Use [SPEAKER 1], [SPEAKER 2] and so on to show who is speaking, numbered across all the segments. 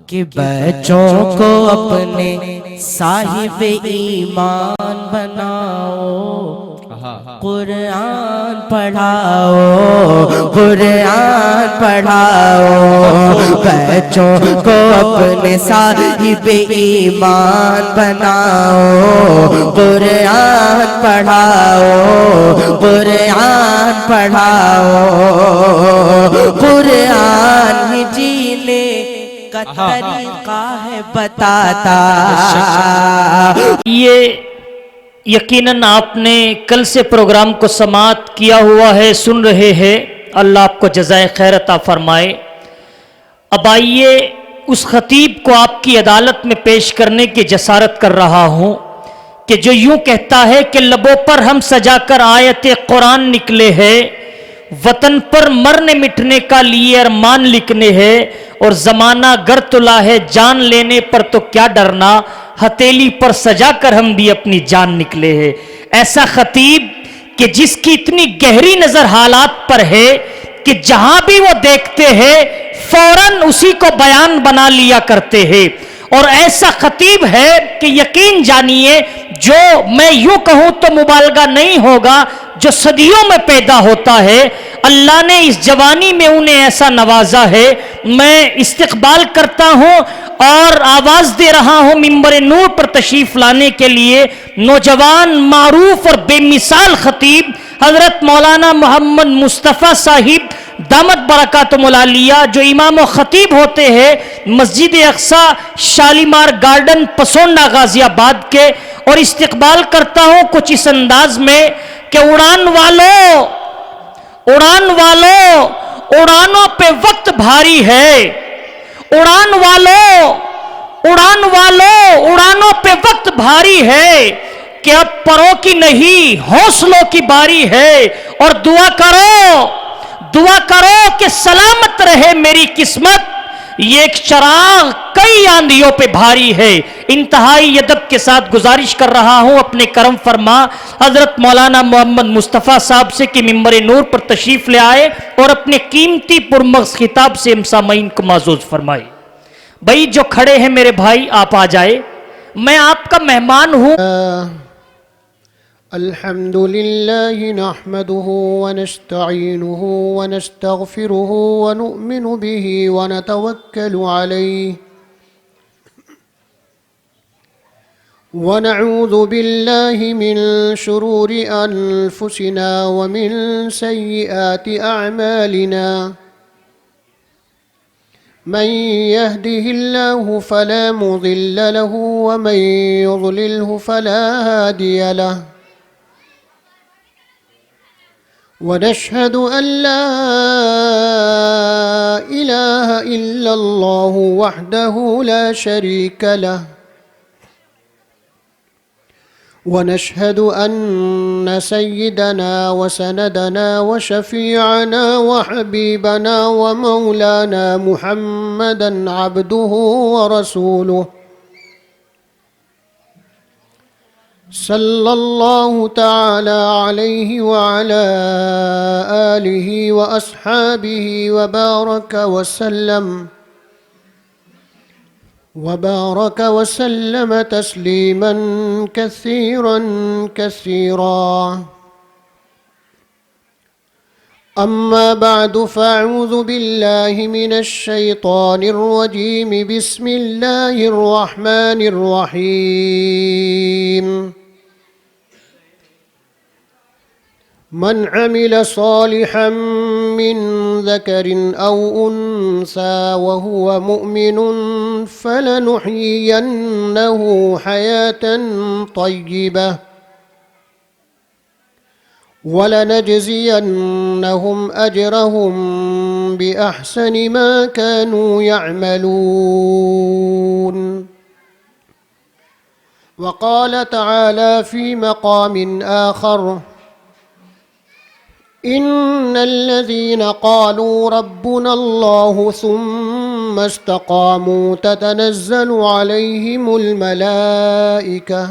[SPEAKER 1] کہ بچوں کو اپنے صاحب ایمان بناؤ، قرآن پڑھاؤ، قرآن پڑھاؤ، بچوں کو اپنے صاحب ایمان بناؤ، قرآن پڑھاؤ، قرآن پڑھاؤ، قرآن ہی جینے کا طریقہ ہے بتاتا۔
[SPEAKER 2] یہ یقیناً آپ نے کل سے پروگرام کو سماعت کیا ہوا ہے، سن رہے ہیں، اللہ آپ کو جزائے خیر عطا فرمائے۔ اب آئیے اس خطیب کو آپ کی عدالت میں پیش کرنے کی جسارت کر رہا ہوں کہ جو یوں کہتا ہے کہ لبوں پر ہم سجا کر آیت قرآن نکلے ہیں، وطن پر مرنے مٹنے کا لیے ارمان لکھنے ہیں، اور زمانہ گر تلا ہے جان لینے پر تو کیا ڈرنا، ہتھیلی پر سجا کر ہم بھی اپنی جان نکلے ہیں۔ ایسا خطیب کہ جس کی اتنی گہری نظر حالات پر ہے کہ جہاں بھی وہ دیکھتے ہیں فوراً اسی کو بیان بنا لیا کرتے ہیں، اور ایسا خطیب ہے کہ یقین جانیے جو میں یوں کہوں تو مبالغہ نہیں ہوگا، جو صدیوں میں پیدا ہوتا ہے، اللہ نے اس جوانی میں انہیں ایسا نوازا ہے۔ میں استقبال کرتا ہوں اور آواز دے رہا ہوں ممبر نور پر تشریف لانے کے لیے نوجوان معروف اور بے مثال خطیب حضرت مولانا محمد مصطفیٰ صاحب دامت برکاتہم العالیہ، جو امام و خطیب ہوتے ہیں مسجد اقصی شالیمار گارڈن پسونڈا غازی آباد کے، اور استقبال کرتا ہوں کچھ اس انداز میں کہ اڑان والوں، اڑان والوں، اڑانوں پہ وقت بھاری ہے، اڑان والوں، اڑان والوں، اڑانوں پہ وقت بھاری ہے، کہ اب پروں کی نہیں حوصلوں کی باری ہے، اور دعا کرو، دعا کرو کہ سلامت رہے میری قسمت، یہ ایک چراغ کئی آندھیوں پہ بھاری ہے۔ انتہائی ادب کے ساتھ گزارش کر رہا ہوں اپنے کرم فرما حضرت مولانا محمد مصطفیٰ صاحب سے کہ ممبر نور پر تشریف لے آئے اور اپنے قیمتی پرمغز خطاب سے ہم سامعین کو معزز فرمائے۔ بھائی جو کھڑے ہیں میرے بھائی آپ آ جائے، میں آپ کا مہمان ہوں۔
[SPEAKER 3] الحمد لله نحمده ونستعينه ونستغفره ونؤمن به ونتوكل عليه ونعوذ بالله من شرور أنفسنا ومن سيئات أعمالنا من يهده الله فلا مضل له ومن يضلله فلا هادي له ونشهد أن لا إله إلا الله وحده لا شريك له ونشهد أن سيدنا وسندنا وشفيعنا وحبيبنا ومولانا محمدا عبده ورسوله صلى الله تعالى عليه وعلى آله وأصحابه وبارك وسلم تسليما كثيرا كثيرا. أما بعد فأعوذ بالله من الشيطان الرجيم بسم الله الرحمن الرحيم. من عمل صالحا من ذكر أو أنثى وهو مؤمن فلنحيينه حياة طيبة ولنجزينهم أجرهم بأحسن ما كانوا يعملون. وقال تعالى في مقام آخر إن الذين قالوا ربنا الله ثم استقاموا تتنزل عليهم الملائكة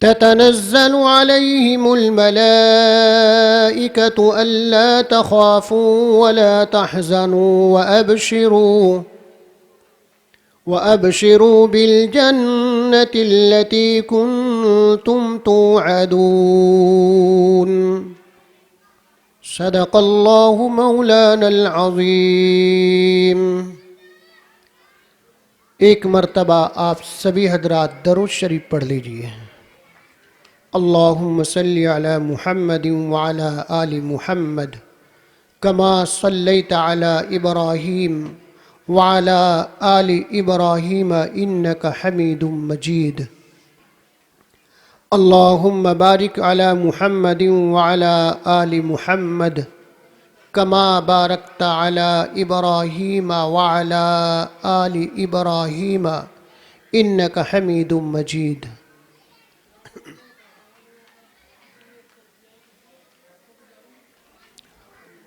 [SPEAKER 3] تتنزل عليهم الملائكة ألا تخافوا ولا تحزنوا وأبشروا بالجنة التي كنتم توعدون صدق الله مولانا العظيم. ایک مرتبہ آپ سبھی حضرات درود شریف پڑھ لیجئے. اللہم صلی علی محمد وعلی آل محمد کما صلیت علی ابراہیم وعلی آل ابراہیم انک حمید مجید. اللہم بارک علی محمد وعلی آل محمد کما بارکت علی ابراہیم وعلی آل ابراہیم انک حمید مجید.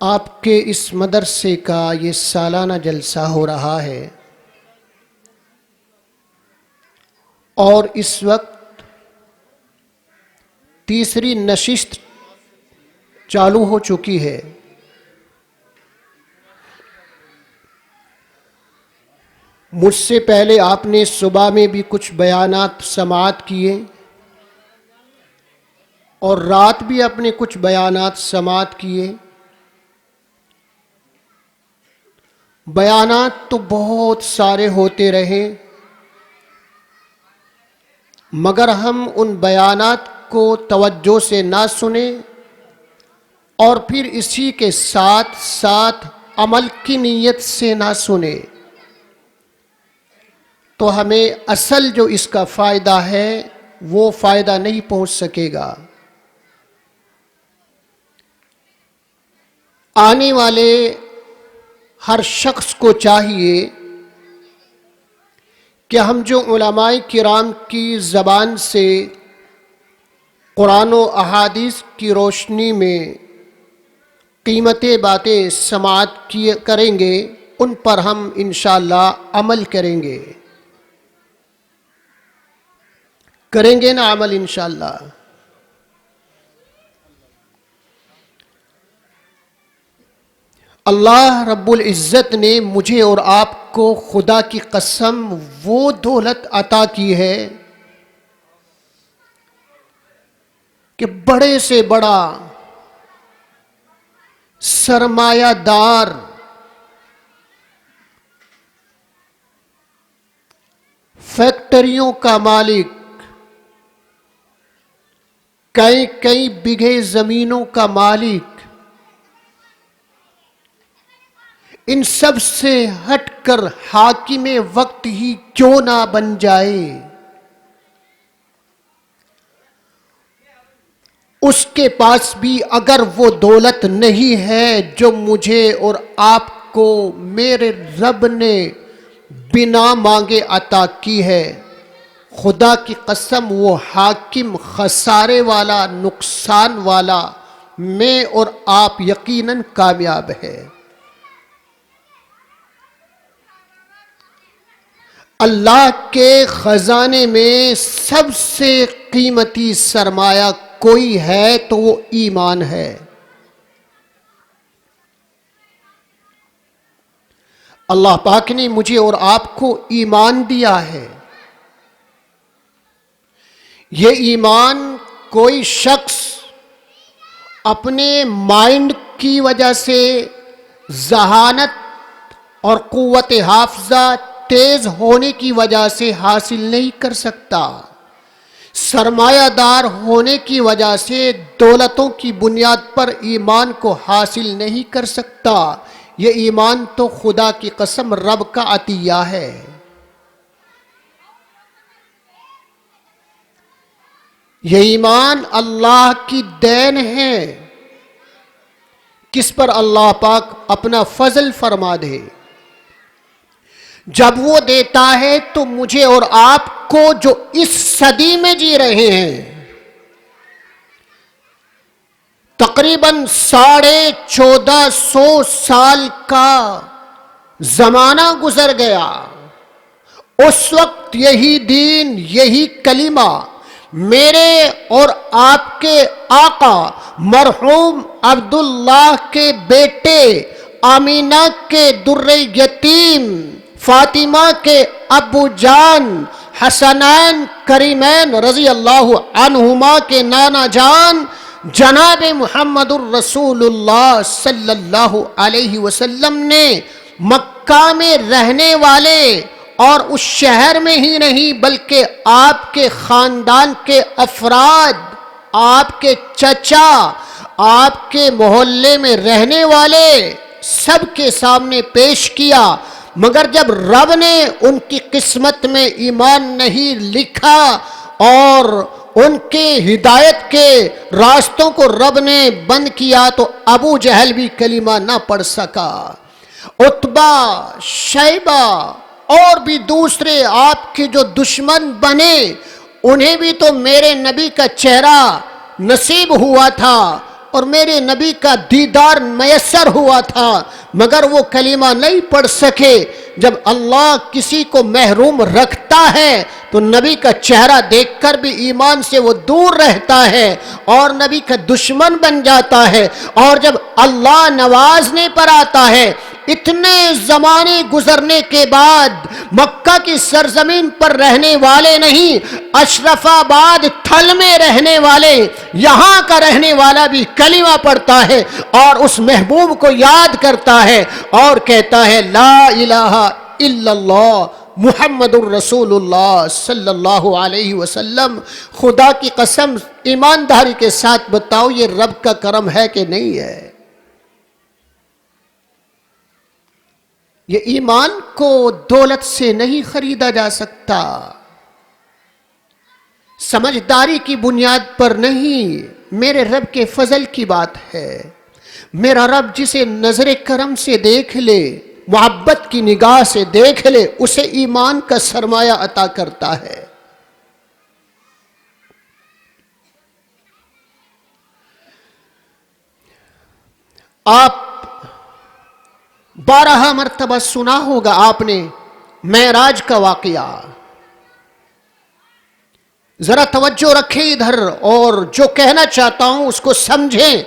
[SPEAKER 3] آپ کے اس مدرسے کا یہ سالانہ جلسہ ہو رہا ہے اور اس وقت تیسری نشست چالو ہو چکی ہے. مجھ سے پہلے آپ نے صبح میں بھی کچھ بیانات سماعت کیے اور رات بھی اپنے کچھ بیانات سماعت کیے. بیانات تو بہت سارے ہوتے رہے مگر ہم ان بیانات کو توجہ سے نہ سنیں اور پھر اسی کے ساتھ ساتھ عمل کی نیت سے نہ سنیں تو ہمیں اصل جو اس کا فائدہ ہے وہ فائدہ نہیں پہنچ سکے گا. آنے والے ہر شخص کو چاہیے کہ ہم جو علماء کرام کی زبان سے قرآن و احادیث کی روشنی میں قیمتی باتیں سماعت کریں گے ان پر ہم انشاءاللہ عمل کریں گے. کریں گے نا عمل انشاءاللہ. اللہ رب العزت نے مجھے اور آپ کو خدا کی قسم وہ دولت عطا کی ہے کہ بڑے سے بڑا سرمایہ دار فیکٹریوں کا مالک کئی بیگھے زمینوں کا مالک ان سب سے ہٹ کر حاکم وقت ہی کیوں نہ بن جائے. اس کے پاس بھی اگر وہ دولت نہیں ہے جو مجھے اور آپ کو میرے رب نے بنا مانگے عطا کی ہے، خدا کی قسم وہ حاکم خسارے والا نقصان والا میں اور آپ یقیناً کامیاب ہے. اللہ کے خزانے میں سب سے قیمتی سرمایہ کوئی ہے تو وہ ایمان ہے. اللہ پاک نے مجھے اور آپ کو ایمان دیا ہے. یہ ایمان کوئی شخص اپنے مائنڈ کی وجہ سے ذہانت اور قوت حافظہ تیز ہونے کی وجہ سے حاصل نہیں کر سکتا. سرمایہ دار ہونے کی وجہ سے دولتوں کی بنیاد پر ایمان کو حاصل نہیں کر سکتا. یہ ایمان تو خدا کی قسم رب کا عطیہ ہے. یہ ایمان اللہ کی دین ہے. کس پر اللہ پاک اپنا فضل فرما دے. جب وہ دیتا ہے تو مجھے اور آپ کو جو اس صدی میں جی رہے ہیں تقریباً 1450 سال کا زمانہ گزر گیا. اس وقت یہی دین، یہی کلمہ میرے اور آپ کے آقا مرحوم عبداللہ کے بیٹے آمینہ کے در یتیم فاطمہ کے ابو جان حسنین کریمین رضی اللہ عنہما کے نانا جان جناب محمد الرسول اللہ صلی اللہ علیہ وسلم نے مکہ میں رہنے والے اور اس شہر میں ہی نہیں بلکہ آپ کے خاندان کے افراد، آپ کے چچا، آپ کے محلے میں رہنے والے سب کے سامنے پیش کیا، مگر جب رب نے ان کی قسمت میں ایمان نہیں لکھا اور ان کے ہدایت کے راستوں کو رب نے بند کیا تو ابو جہل بھی کلمہ نہ پڑھ سکا، عتبہ، شیبہ اور بھی دوسرے آپ کے جو دشمن بنے انہیں بھی تو میرے نبی کا چہرہ نصیب ہوا تھا اور میرے نبی کا دیدار میسر ہوا تھا، مگر وہ کلمہ نہیں پڑھ سکے۔ جب اللہ کسی کو محروم رکھتا ہے تو نبی کا چہرہ دیکھ کر بھی ایمان سے وہ دور رہتا ہے اور نبی کا دشمن بن جاتا ہے، اور جب اللہ نوازنے پر آتا ہے، اتنے زمانے گزرنے کے بعد مکہ کی سرزمین پر رہنے والے نہیں، اشرف آباد تھل میں رہنے والے، یہاں کا رہنے والا بھی کلمہ پڑھتا ہے اور اس محبوب کو یاد کرتا ہے اور کہتا ہے لا الہ الا اللہ محمد الرسول اللہ صلی اللہ علیہ وسلم۔ خدا کی قسم ایمانداری کے ساتھ بتاؤ یہ رب کا کرم ہے کہ نہیں ہے؟ یہ ایمان کو دولت سے نہیں خریدا جا سکتا، سمجھداری کی بنیاد پر نہیں، میرے رب کے فضل کی بات ہے۔ میرا رب جسے نظر کرم سے دیکھ لے، محبت کی نگاہ سے دیکھ لے، اسے ایمان کا سرمایہ عطا کرتا ہے۔ آپ 12 مرتبہ سنا ہوگا آپ نے معراج کا واقعہ، ذرا توجہ رکھیں ادھر اور جو کہنا چاہتا ہوں اس کو سمجھیں۔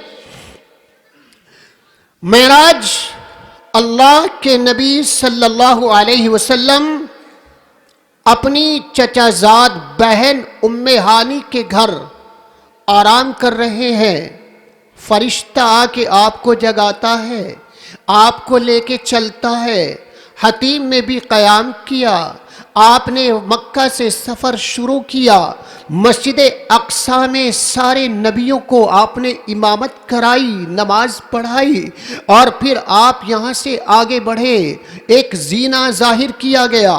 [SPEAKER 3] معراج اللہ کے نبی صلی اللہ علیہ وسلم اپنی چچا زاد بہن ام ہانی کے گھر آرام کر رہے ہیں، فرشتہ آ کے آپ کو جگاتا ہے، آپ کو لے کے چلتا ہے، حتیم میں بھی قیام کیا، آپ نے مکہ سے سفر شروع کیا، مسجد اقصیٰ میں سارے نبیوں کو آپ نے امامت کرائی، نماز پڑھائی، اور پھر آپ یہاں سے آگے بڑھے، ایک زینہ ظاہر کیا گیا،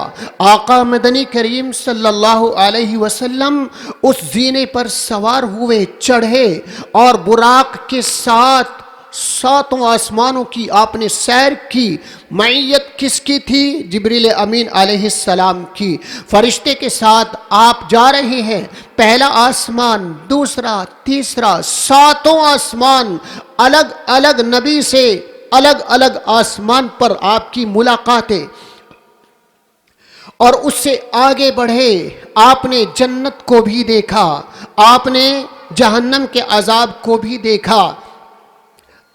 [SPEAKER 3] آقا مدنی کریم صلی اللہ علیہ وسلم اس زینے پر سوار ہوئے، چڑھے اور براق کے ساتھ 7 آسمانوں کی آپ نے سیر کی۔ معیت کس کی تھی؟ جبریل امین علیہ السلام کی۔ فرشتے کے ساتھ آپ جا رہے ہیں، پہلا آسمان، دوسرا، تیسرا، 7 آسمان، الگ الگ نبی سے الگ الگ آسمان پر آپ کی ملاقاتیں، اور اس سے آگے بڑھے آپ نے جنت کو بھی دیکھا، آپ نے جہنم کے عذاب کو بھی دیکھا،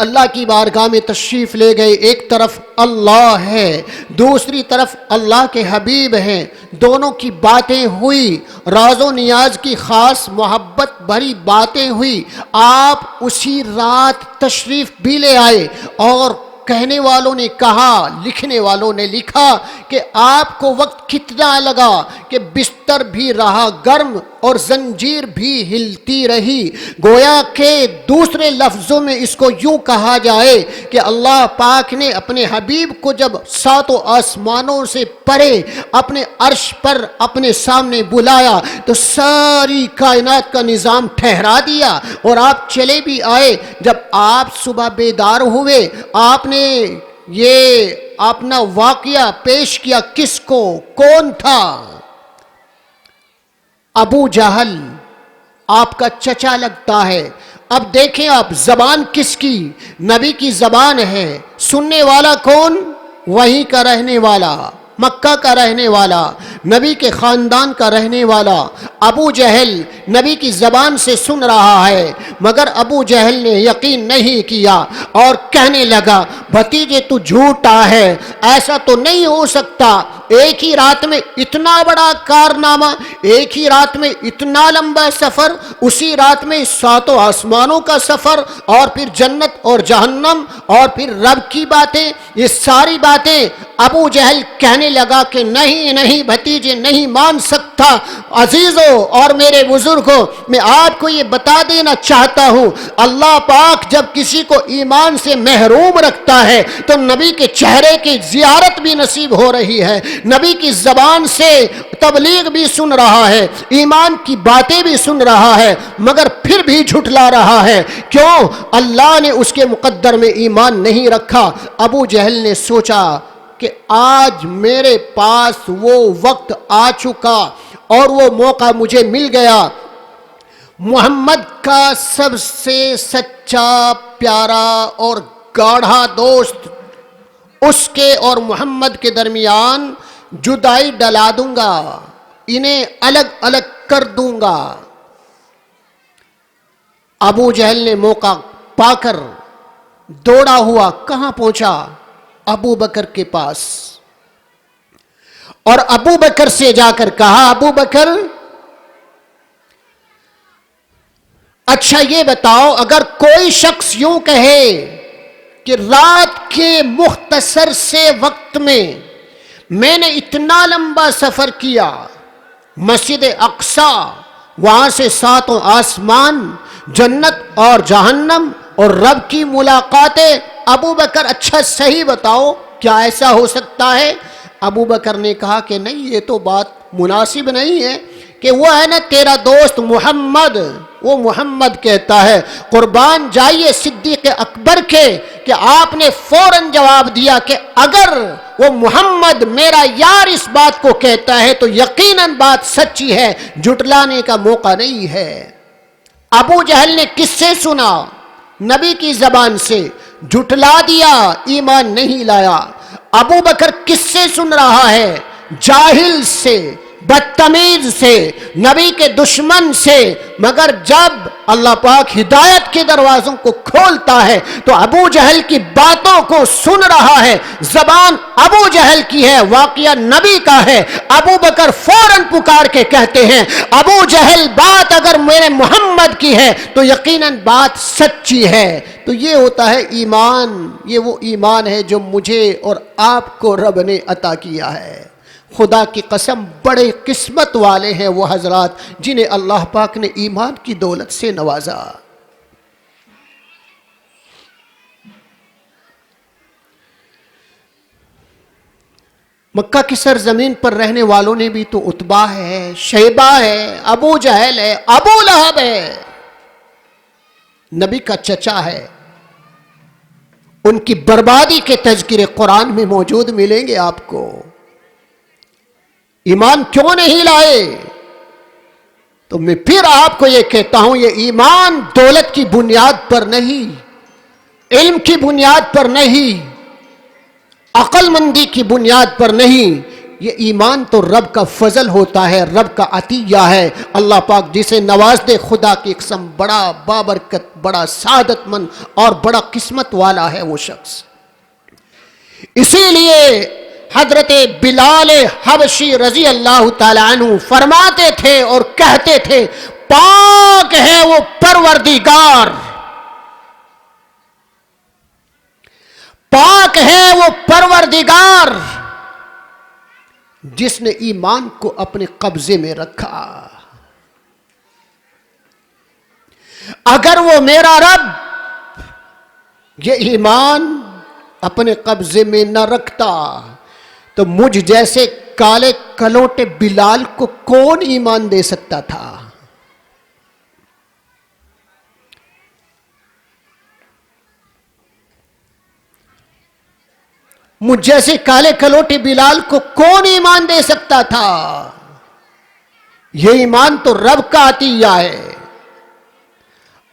[SPEAKER 3] اللہ کی بارگاہ میں تشریف لے گئے۔ ایک طرف اللہ ہے، دوسری طرف اللہ کے حبیب ہیں، دونوں کی باتیں ہوئی، راز و نیاز کی خاص محبت بھری باتیں ہوئی۔ آپ اسی رات تشریف بھی لے آئے، اور کہنے والوں نے کہا، لکھنے والوں نے لکھا کہ آپ کو وقت کتنا لگا کہ بستر بھی رہا گرم اور زنجیر بھی ہلتی رہی۔ گویا کہ دوسرے لفظوں میں اس کو یوں کہا جائے کہ اللہ پاک نے اپنے حبیب کو جب 7 آسمانوں سے پرے اپنے عرش پر اپنے سامنے بلایا تو ساری کائنات کا نظام ٹھہرا دیا، اور آپ چلے بھی آئے۔ جب آپ صبح بیدار ہوئے، آپ نے یہ اپنا واقعہ پیش کیا، کس کو؟ کون تھا؟ ابو جہل، آپ کا چچا لگتا ہے۔ اب دیکھیں آپ، زبان کس کی؟ نبی کی زبان ہے۔ سننے والا کون؟ وہیں کا رہنے والا، مکہ کا رہنے والا، نبی کے خاندان کا رہنے والا ابو جہل نبی کی زبان سے سن رہا ہے، مگر ابو جہل نے یقین نہیں کیا اور کہنے لگا بھتیجے تو جھوٹا ہے، ایسا تو نہیں ہو سکتا، ایک ہی رات میں اتنا بڑا کارنامہ، ایک ہی رات میں اتنا لمبا سفر، اسی رات میں 7 آسمانوں کا سفر، اور پھر جنت اور جہنم اور پھر رب کی باتیں، یہ ساری باتیں ابو جہل کہنے لگا کہ نہیں نہیں بھتیجے نہیں مان سکتا۔ عزیزوں اور میرے بزرگوں، میں آپ کو یہ بتا دینا چاہتا ہوں، اللہ پاک جب کسی کو ایمان سے محروم رکھتا ہے تو نبی کے چہرے کی زیارت بھی نصیب ہو رہی ہے، نبی کی زبان سے تبلیغ بھی سن رہا ہے، ایمان کی باتیں بھی سن رہا ہے، مگر پھر بھی جھٹلا رہا ہے۔ کیوں؟ اللہ نے اس کے مقدر میں ایمان نہیں رکھا۔ ابو جہل نے سوچا کہ آج میرے پاس وہ وقت آ چکا اور وہ موقع مجھے مل گیا، محمد کا سب سے سچا پیارا اور گاڑھا دوست، اس کے اور محمد کے درمیان جدائی ڈلا دوں گا، انہیں الگ الگ کر دوں گا۔ ابو جہل نے موقع پا کر دوڑا ہوا کہاں پہنچا؟ ابو بکر کے پاس، اور ابو بکر سے جا کر کہا ابو بکر اچھا یہ بتاؤ، اگر کوئی شخص یوں کہے کہ رات کے مختصر سے وقت میں نے اتنا لمبا سفر کیا، مسجد اقصی، وہاں سے 7 آسمان، جنت اور جہنم اور رب کی ملاقاتیں، ابو بکر اچھا صحیح بتاؤ کیا ایسا ہو سکتا ہے؟ ابو بکر نے کہا کہ نہیں، یہ تو بات مناسب نہیں ہے کہ وہ ہے نا تیرا دوست محمد، وہ محمد کہتا ہے۔ قربان جائیے صدیق اکبر کے کہ آپ نے فوراً جواب دیا کہ اگر وہ محمد میرا یار اس بات کو کہتا ہے تو یقیناً بات سچی ہے، جھٹلانے کا موقع نہیں ہے۔ ابو جہل نے کس سے سنا؟ نبی کی زبان سے، جھٹلا دیا، ایمان نہیں لایا۔ ابو بکر کس سے سن رہا ہے؟ جاہل سے، بدتمیز سے، نبی کے دشمن سے، مگر جب اللہ پاک ہدایت کے دروازوں کو کھولتا ہے تو ابو جہل کی باتوں کو سن رہا ہے۔ زبان ابو جہل کی ہے، واقعہ نبی کا ہے۔ ابو بکر فوراً پکار کے کہتے ہیں ابو جہل بات اگر میرے محمد کی ہے تو یقیناً بات سچی ہے۔ تو یہ ہوتا ہے ایمان، یہ وہ ایمان ہے جو مجھے اور آپ کو رب نے عطا کیا ہے۔ خدا کی قسم بڑے قسمت والے ہیں وہ حضرات جنہیں اللہ پاک نے ایمان کی دولت سے نوازا۔ مکہ کی سرزمین پر رہنے والوں نے بھی تو عتبہ ہے، شیبہ ہے، ابو جہل ہے، ابو لہب ہے، نبی کا چچا ہے، ان کی بربادی کے تذکرے قرآن میں موجود ملیں گے آپ کو۔ ایمان کیوں نہیں لائے؟ تو میں پھر آپ کو یہ کہتا ہوں، یہ ایمان دولت کی بنیاد پر نہیں، علم کی بنیاد پر نہیں، عقل مندی کی بنیاد پر نہیں، یہ ایمان تو رب کا فضل ہوتا ہے، رب کا عطیہ ہے۔ اللہ پاک جسے نواز دے، خدا کی قسم بڑا بابرکت، بڑا سعادت مند اور بڑا قسمت والا ہے وہ شخص۔ اسی لیے حضرت بلال حبشی رضی اللہ تعالیٰ عنہ فرماتے تھے اور کہتے تھے پاک ہے وہ پروردگار، پاک ہے وہ پروردگار جس نے ایمان کو اپنے قبضے میں رکھا۔ اگر وہ میرا رب یہ ایمان اپنے قبضے میں نہ رکھتا تو مجھ جیسے کالے کلوٹے بلال کو کون ایمان دے سکتا تھا؟ مجھ جیسے کالے کلوٹے بلال کو کون ایمان دے سکتا تھا؟ یہ ایمان تو رب کا عطیہ ہے،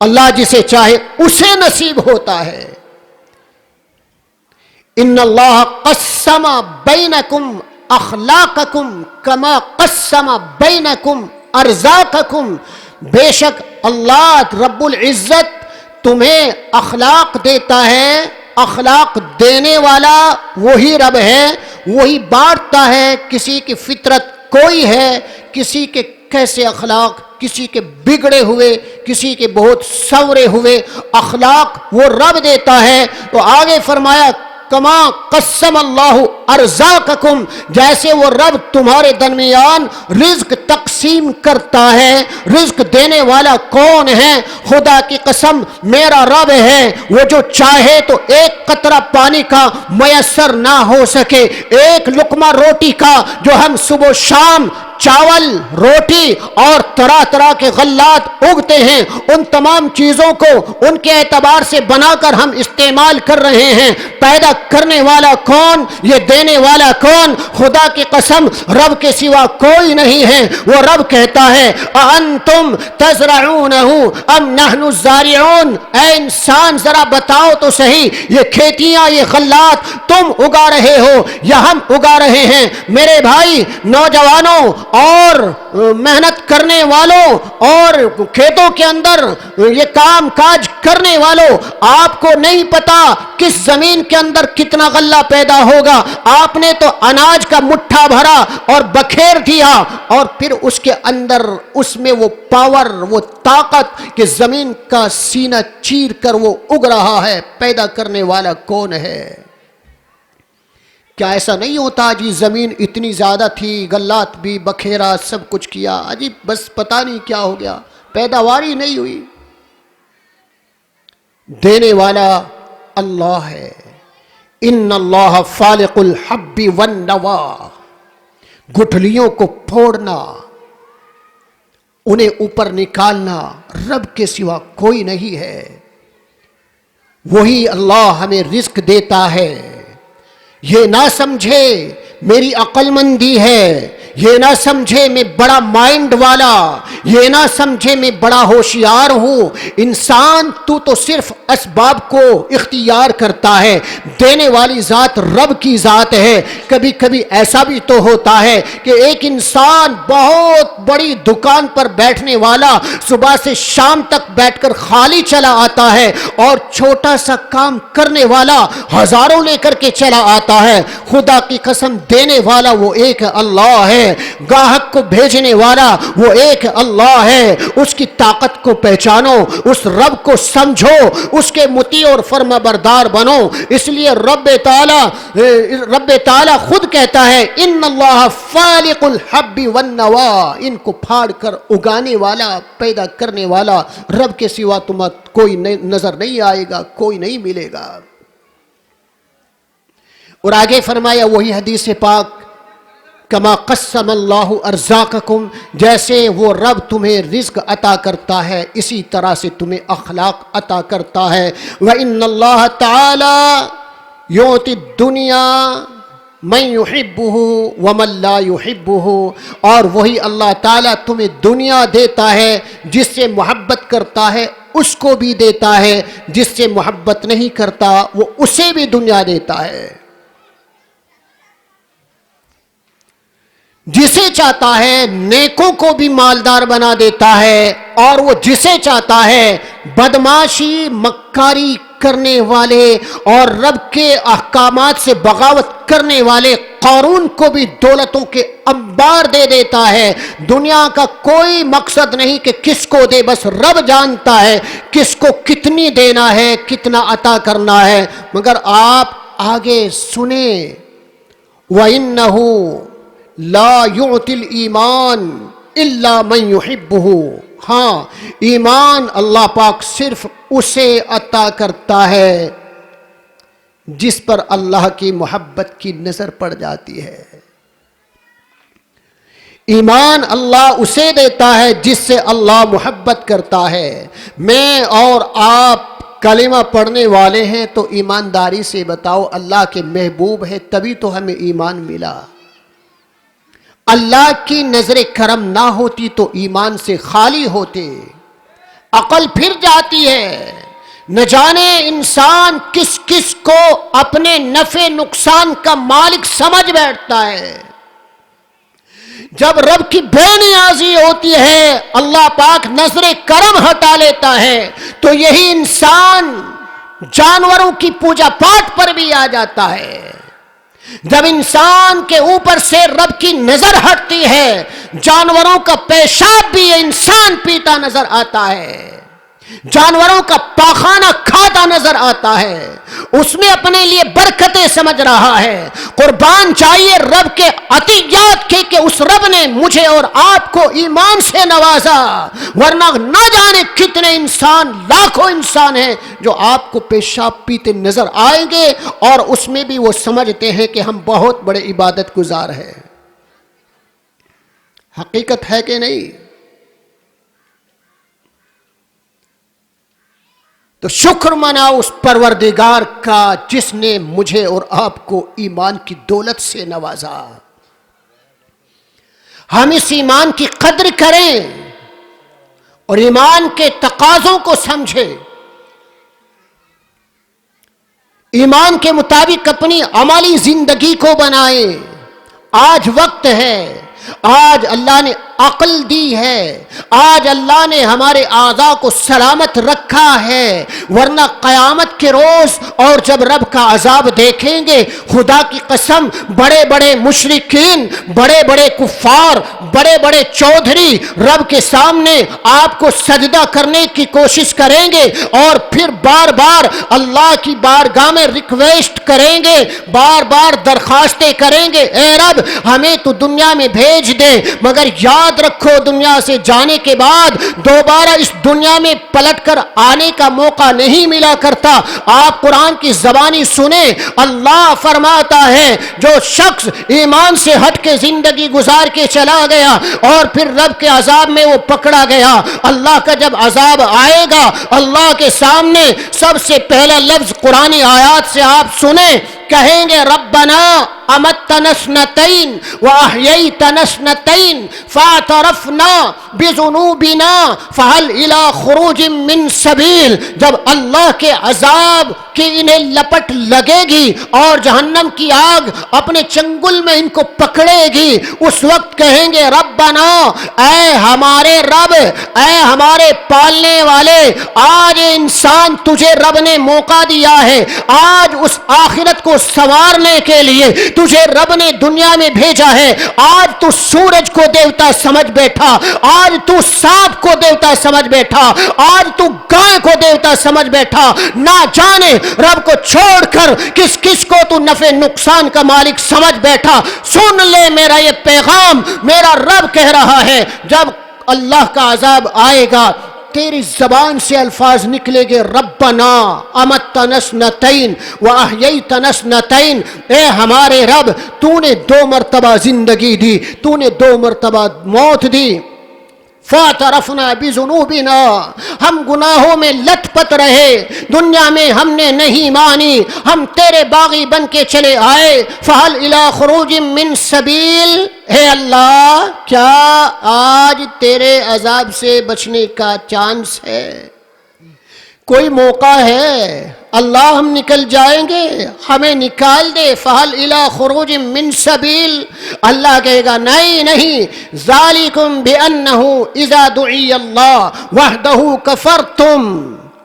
[SPEAKER 3] اللہ جسے چاہے اسے نصیب ہوتا ہے۔ ان اللہ قسم بینکم اخلاقکم کما قسم بینکم ارزاقکم، بے شک اللہ رب العزت تمہیں اخلاق دیتا ہے، اخلاق دینے والا وہی رب ہے، وہی بانٹتا ہے۔ کسی کی فطرت کوئی ہے، کسی کے کیسے اخلاق، کسی کے بگڑے ہوئے، کسی کے بہت سورے ہوئے اخلاق وہ رب دیتا ہے۔ تو آگے فرمایا کما قسم اللہ ارزاقکم، جیسے وہ رب تمہارے درمیان رزق تقسیم کرتا ہے۔ رزق دینے والا کون ہے؟ خدا کی قسم میرا رب ہے، وہ جو چاہے تو ایک قطرہ پانی کا میسر نہ ہو سکے، ایک لقمہ روٹی کا جو ہم صبح و شام چاول، روٹی اور طرح طرح کے غلات اگتے ہیں، ان تمام چیزوں کو ان کے اعتبار سے بنا کر ہم استعمال کر رہے ہیں۔ پیدا کرنے والا کون؟ یہ دینے والا کون؟ خدا کی قسم رب کے سوا کوئی نہیں ہے۔ وہ رب کہتا ہے اَأَنْتُمْ تَزْرَعُونَهُ أَمْ نَحْنُ الزَّارِعُونَ، اے انسان ذرا بتاؤ تو صحیح، یہ کھیتیاں، یہ غلات تم اگا رہے ہو یا ہم اگا رہے ہیں؟ میرے بھائی نوجوانوں اور محنت کرنے والوں اور کھیتوں کے اندر یہ کام کاج کرنے والوں، آپ کو نہیں پتا کس زمین کے اندر کتنا غلہ پیدا ہوگا۔ آپ نے تو اناج کا مٹھا بھرا اور بکھیر دیا، اور پھر اس کے اندر اس میں وہ پاور، وہ طاقت کہ زمین کا سینہ چیر کر وہ اگ رہا ہے۔ پیدا کرنے والا کون ہے؟ کیا ایسا نہیں ہوتا جی زمین اتنی زیادہ تھی، غلات بھی بکھیرا، سب کچھ کیا، عجیب بس پتہ نہیں کیا ہو گیا، پیداوار ہی نہیں ہوئی؟ دینے والا اللہ ہے۔ ان اللہ فالق الحب والنوا، گٹھلیوں کو پھوڑنا، انہیں اوپر نکالنا رب کے سوا کوئی نہیں ہے۔ وہی اللہ ہمیں رزق دیتا ہے۔ یہ نہ سمجھے میری عقل مندی ہے، یہ نہ سمجھے میں بڑا مائنڈ والا، یہ نہ سمجھے میں بڑا ہوشیار ہوں۔ انسان تو صرف اسباب کو اختیار کرتا ہے، دینے والی ذات رب کی ذات ہے۔ کبھی کبھی ایسا بھی تو ہوتا ہے کہ ایک انسان بہت بڑی دکان پر بیٹھنے والا صبح سے شام تک بیٹھ کر خالی چلا آتا ہے، اور چھوٹا سا کام کرنے والا ہزاروں لے کر کے چلا آتا ہے۔ خدا کی قسم دینے والا وہ ایک اللہ ہے، گاہک کو بھیجنے والا وہ ایک اللہ ہے۔ اس کی طاقت کو پہچانو، اس رب کو سمجھو، اس کے مطیع اور فرما بردار بنو۔ اس لیے رب تعالی خود کہتا ہے ان اللہ فالق الحب والنوا، ان کو پھاڑ کر اگانے والا، پیدا کرنے والا رب کے سوا تمہیں کوئی نظر نہیں آئے گا، کوئی نہیں ملے گا۔ اور آگے فرمایا وہی حدیث پاک کما قسم اللہ ارزاقکم، جیسے وہ رب تمہیں رزق عطا کرتا ہے اسی طرح سے تمہیں اخلاق عطا کرتا ہے۔ وَإِنَّ اللَّهَ تَعَالَى يُعْطِي الدُّنْيَا مَنْ يُحِبُّهُ وَمَنْ لَا يُحِبُّهُ، اور وہی اللہ تعالیٰ تمہیں دنیا دیتا ہے، جس سے محبت کرتا ہے اس کو بھی دیتا ہے، جس سے محبت نہیں کرتا وہ اسے بھی دنیا دیتا ہے۔ جسے چاہتا ہے نیکوں کو بھی مالدار بنا دیتا ہے، اور وہ جسے چاہتا ہے بدماشی، مکاری کرنے والے اور رب کے احکامات سے بغاوت کرنے والے قارون کو بھی دولتوں کے انبار دے دیتا ہے۔ دنیا کا کوئی مقصد نہیں کہ کس کو دے، بس رب جانتا ہے کس کو کتنی دینا ہے، کتنا عطا کرنا ہے۔ مگر آپ آگے سنیں وَإِنَّهُ لا يعطي الایمان الا من يحبه، ہاں ایمان اللہ پاک صرف اسے عطا کرتا ہے جس پر اللہ کی محبت کی نظر پڑ جاتی ہے۔ ایمان اللہ اسے دیتا ہے جس سے اللہ محبت کرتا ہے۔ میں اور آپ کلمہ پڑھنے والے ہیں تو ایمانداری سے بتاؤ اللہ کے محبوب ہے تبھی تو ہمیں ایمان ملا۔ اللہ کی نظر کرم نہ ہوتی تو ایمان سے خالی ہوتے۔ عقل پھر جاتی ہے، نہ جانے انسان کس کس کو اپنے نفع نقصان کا مالک سمجھ بیٹھتا ہے۔ جب رب کی بے نیازی ہوتی ہے اللہ پاک نظر کرم ہٹا لیتا ہے تو یہی انسان جانوروں کی پوجا پاٹ پر بھی آ جاتا ہے۔ جب انسان کے اوپر سے رب کی نظر ہٹتی ہے جانوروں کا پیشاب بھی یہ انسان پیتا نظر آتا ہے، جانوروں کا پاخانہ کھاتا نظر آتا ہے، اس میں اپنے لیے برکتیں سمجھ رہا ہے۔ قربان چاہیے رب کے عطیات کے کہ اس رب نے مجھے اور آپ کو ایمان سے نوازا، ورنہ نہ جانے کتنے انسان، لاکھوں انسان ہیں جو آپ کو پیشاب پیتے نظر آئیں گے اور اس میں بھی وہ سمجھتے ہیں کہ ہم بہت بڑے عبادت گزار ہیں۔ حقیقت ہے کہ نہیں؟ تو شکر مناؤ اس پروردگار کا جس نے مجھے اور آپ کو ایمان کی دولت سے نوازا۔ ہم اس ایمان کی قدر کریں اور ایمان کے تقاضوں کو سمجھیں، ایمان کے مطابق اپنی عملی زندگی کو بنائیں۔ آج وقت ہے، آج اللہ نے عقل دی ہے، آج اللہ نے ہمارے اعضاء کو سلامت رکھا ہے، ورنہ قیامت کے روز اور جب رب کا عذاب دیکھیں گے خدا کی قسم بڑے بڑے مشرکین، بڑے بڑے کفار، بڑے بڑے چودھری رب کے سامنے آپ کو سجدہ کرنے کی کوشش کریں گے اور پھر بار بار اللہ کی بارگاہ میں ریکویسٹ کریں گے، بار بار درخواستیں کریں گے، اے رب ہمیں تو دنیا میں بھیج دے، مگر یاد رکھو دنیا سے جانے کے بعد دوبارہ اس دنیا میں پلٹ کر آنے کا موقع نہیں ملا کرتا۔ آپ قرآن کی زبانی سنیں، اللہ فرماتا ہے جو شخص ایمان سے ہٹ کے زندگی گزار کے چلا گیا اور پھر رب کے عذاب میں وہ پکڑا گیا، اللہ کا جب عذاب آئے گا اللہ کے سامنے سب سے پہلا لفظ قرآنی آیات سے آپ سنیں، کہیں گے ربنا امتنا اثنتین واحییتنا اثنتین فاعترفنا بذنوبنا فهل الى خروج من سبیل۔ جب اللہ کے عذاب کی انہیں لپٹ لگے گی اور جہنم کی آگ اپنے چنگل میں ان کو پکڑے گی، اس وقت کہیں گے ربنا، اے ہمارے رب، اے ہمارے پالنے والے، آج انسان تجھے رب نے موقع دیا ہے، آج اس آخرت کو سنوارنے کے لیے تجھے رب نے دنیا میں بھیجا ہے، آج تو سورج کو دیوتا سمجھ بیٹھا، آج تو سانپ کو دیوتا سمجھ بیٹھا، آج تو گائے کو دیوتا سمجھ بیٹھا، نہ جانے رب کو چھوڑ کر کس کس کو تو نفع نقصان کا مالک سمجھ بیٹھا۔ سن لے میرا یہ پیغام، میرا رب کہہ رہا ہے جب اللہ کا عذاب آئے گا تیری زبان سے الفاظ نکلے گے ربنا امتنا اثنتین واحییتنا اثنتین، اے ہمارے رب تو نے 2 مرتبہ زندگی دی، تو نے 2 مرتبہ موت دی، فاعترفنا بذنوبنا، ہم گناہوں میں لت پت رہے، دنیا میں ہم نے نہیں مانی، ہم تیرے باغی بن کے چلے آئے، فہل الی خروج من سبیل، اے اللہ کیا آج تیرے عذاب سے بچنے کا چانس ہے، کوئی موقع ہے؟ اللہ ہم نکل جائیں گے، ہمیں نکال دے، فہل الی خروج من سبیل۔ اللہ کہے گا نہیں نہیں، ذالکم بانہ اذا دعی اللہ وحدہ کفرتم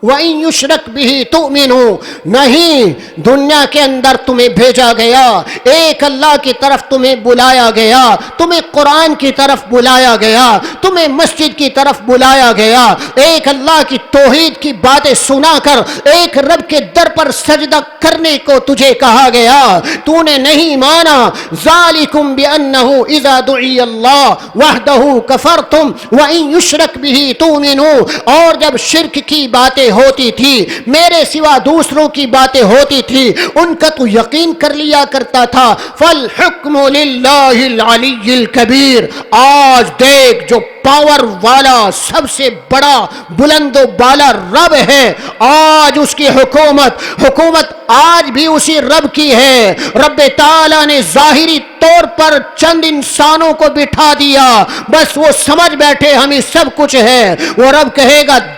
[SPEAKER 3] وَإِن يُشْرَكْ بِهِ تُؤْمِنُوا، نہیں، دنیا کے اندر تمہیں بھیجا گیا، ایک اللہ کی طرف تمہیں بلایا گیا، تمہیں قرآن کی طرف بلایا گیا، تمہیں مسجد کی طرف بلایا گیا، ایک اللہ کی توحید کی باتیں سنا کر ایک رب کے در پر سجدہ کرنے کو تجھے کہا گیا، تو نے نہیں مانا، ذَلِكُمْ بِأَنَّهُ إِذَا دُعِيَ اللَّهُ وَحْدَهُ كَفَرْتُمْ وَإِن يُشْرَكْ بِهِ تُؤْمِنُوا، اور جب شرک کی باتیں ہوتی تھی، میرے سوا دوسروں کی باتیں ہوتی تھی، ان کا تو یقین کر لیا کرتا تھا، فَالْحُكْمُ لِلَّهِ الْعَلِيِّ الْكَبِيرِ۔ آج دیکھ جو پاور والا سب سے بڑا بلند و بالا رب ہے، آج اس کی حکومت آج بھی اسی رب کی ہے۔ رب تعالیٰ نے ظاہری طور پر چند انسانوں کو بٹھا دیا، بس وہ سمجھ بیٹھے ہمیں سب کچھ ہے، وہ رب کہے گا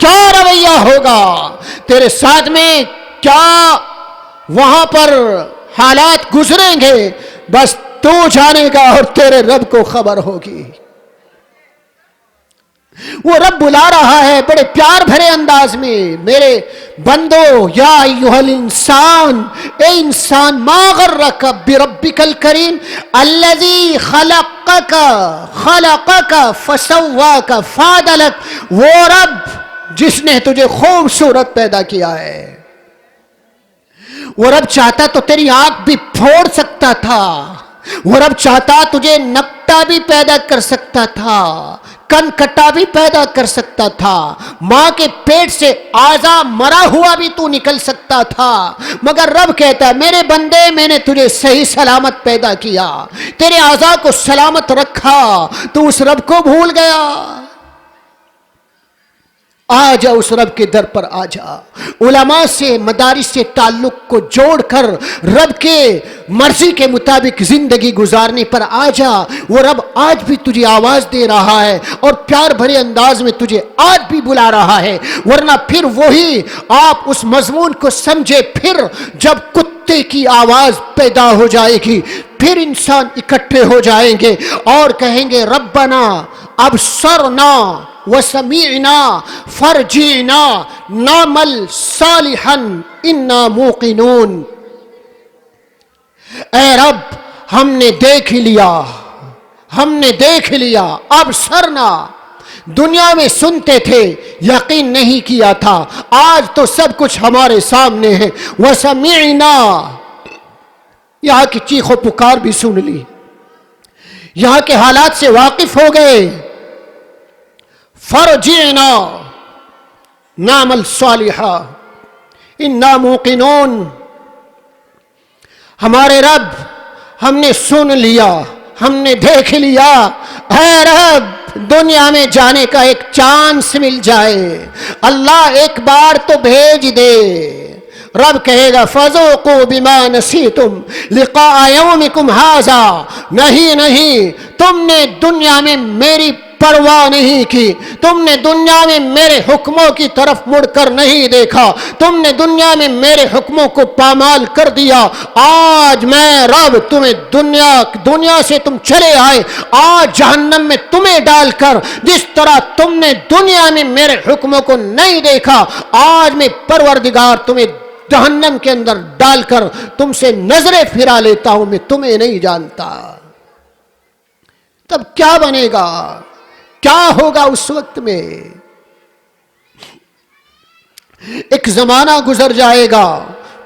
[SPEAKER 3] کیا رویہ ہوگا, تیرے ساتھ میں کیا وہاں پر حالات گزریں گے, بس تو جانے گا اور تیرے رب کو خبر ہوگی. وہ رب بلا رہا ہے بڑے پیار بھرے انداز میں, میرے بندو یا ایھا الانسان, اے انسان, ما غرک بربک الکریم الذی خلقک فسواک فعدلک, وہ رب جس نے تجھے خوبصورت پیدا کیا ہے. وہ رب چاہتا تو تیری آنکھ بھی پھوڑ سکتا تھا, وہ رب چاہتا تجھے نکٹا بھی پیدا کر سکتا تھا, کن کٹا بھی پیدا کر سکتا تھا, ماں کے پیٹ سے اعضا مرا ہوا بھی تو نکل سکتا تھا, مگر رب کہتا ہے میرے بندے میں نے تجھے صحیح سلامت پیدا کیا, تیرے اعضا کو سلامت رکھا, تو اس رب کو بھول گیا. آ جا اس رب کے در پر آ جا, علماء سے مدارس سے تعلق کو جوڑ کر رب کے مرضی کے مطابق زندگی گزارنے پر آ جا. وہ رب آج بھی تجھے آواز دے رہا ہے اور پیار بھرے انداز میں تجھے آج بھی بلا رہا ہے, ورنہ پھر وہی آپ اس مضمون کو سمجھے, پھر جب کتے کی آواز پیدا ہو جائے گی پھر انسان اکٹھے ہو جائیں گے اور کہیں گے ربنا ابصرنا وسمعنا فرجعنا نعمل صالحا انا موقنون. اے رب ہم نے دیکھ لیا, ہم نے دیکھ لیا. ابصرنا, دنیا میں سنتے تھے یقین نہیں کیا تھا, آج تو سب کچھ ہمارے سامنے ہے. وسمعنا, یہاں کی چیخ و پکار بھی سن لی, یہاں کے حالات سے واقف ہو گئے. فرجعنا نعمل صالحا انا موقنون. ہمارے رب ہم نے سن لیا, ہم نے دیکھ لیا. اے رب دنیا میں جانے کا ایک چانس مل جائے, اللہ ایک بار تو بھیج دے. رب کہے گا فذوقوا بما نسیتم لقاء یومکم ھذا, نہیں نہیں, تم نے دنیا میں میری پرواہ نہیں کی, تم نے دنیا میں میرے حکموں کی طرف مڑ کر نہیں دیکھا, تم نے دنیا میں میرے حکموں کو پامال کر دیا. آج میں رب تمہیں دنیا سے تم چلے آئے, آج جہنم میں تمہیں ڈال کر جس طرح تم نے دنیا میں میرے حکموں کو نہیں دیکھا, آج میں پروردگار تمہیں جہنم کے اندر ڈال کر تم سے نظریں پھرا لیتا ہوں, میں تمہیں نہیں جانتا. تب کیا بنے گا, کیا ہوگا اس وقت میں؟ ایک زمانہ گزر جائے گا,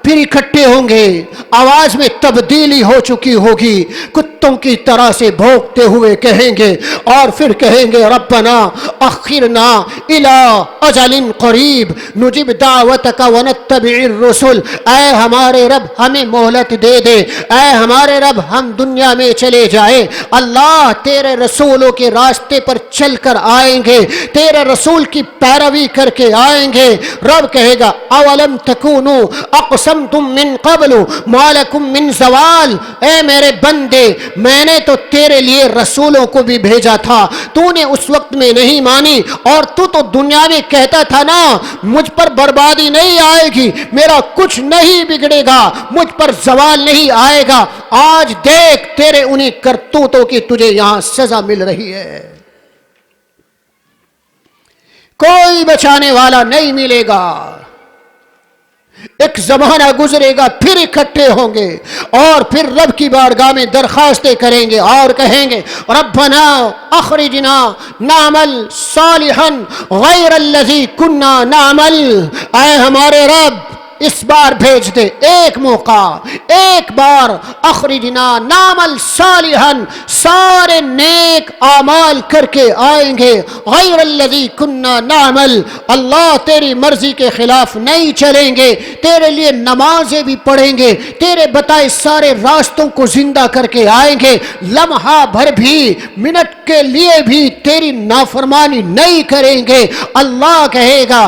[SPEAKER 3] پھر اکٹھے ہوں گے, آواز میں تبدیلی ہو چکی ہوگی, کتوں کی طرح سے بھونکتے ہوئے کہیں گے, اور پھر کہیں گے ربنا اخرنا الى اجل قریب نجب دعوتک ونتبع الرسل. اے ہمارے رب ہمیں مہلت دے دے, اے ہمارے رب ہم دنیا میں چلے جائیں, اللہ تیرے رسولوں کے راستے پر چل کر آئیں گے, تیرے رسول کی پیروی کر کے آئیں گے. رب کہے گا اولم تکونوا اقسمتم من قبل ما لکم من زوال. اے میرے بندے میں نے تو تیرے لیے رسولوں کو بھی بھیجا تھا, تو نے اس وقت میں نہیں مانی, اور تو دنیا میں کہتا تھا نا مجھ پر بربادی نہیں آئے گی, میرا کچھ نہیں بگڑے گا, مجھ پر زوال نہیں آئے گا. آج دیکھ تیرے انہی کرتوتوں کی تجھے یہاں سزا مل رہی ہے. کوئی بچانے والا نہیں ملے گا. ایک زمانہ گزرے گا, پھر اکٹھے ہوں گے اور پھر رب کی بارگاہ میں درخواستیں کریں گے اور کہیں گے ربنا اخرجنا نعمل صالحا غیر الذی کنا نعمل. اے ہمارے رب اس بار بھیج دے, ایک موقع, ایک بار. اخرجنا نعمل صالحا, سارے نیک اعمال کر کے آئیں گے. غیر الذی کنا نعمل, اللہ تیری مرضی کے خلاف نہیں چلیں گے, تیرے لیے نمازیں بھی پڑھیں گے, تیرے بتائے سارے راستوں کو زندہ کر کے آئیں گے, لمحہ بھر بھی منٹ کے لیے بھی تیری نافرمانی نہیں کریں گے. اللہ کہے گا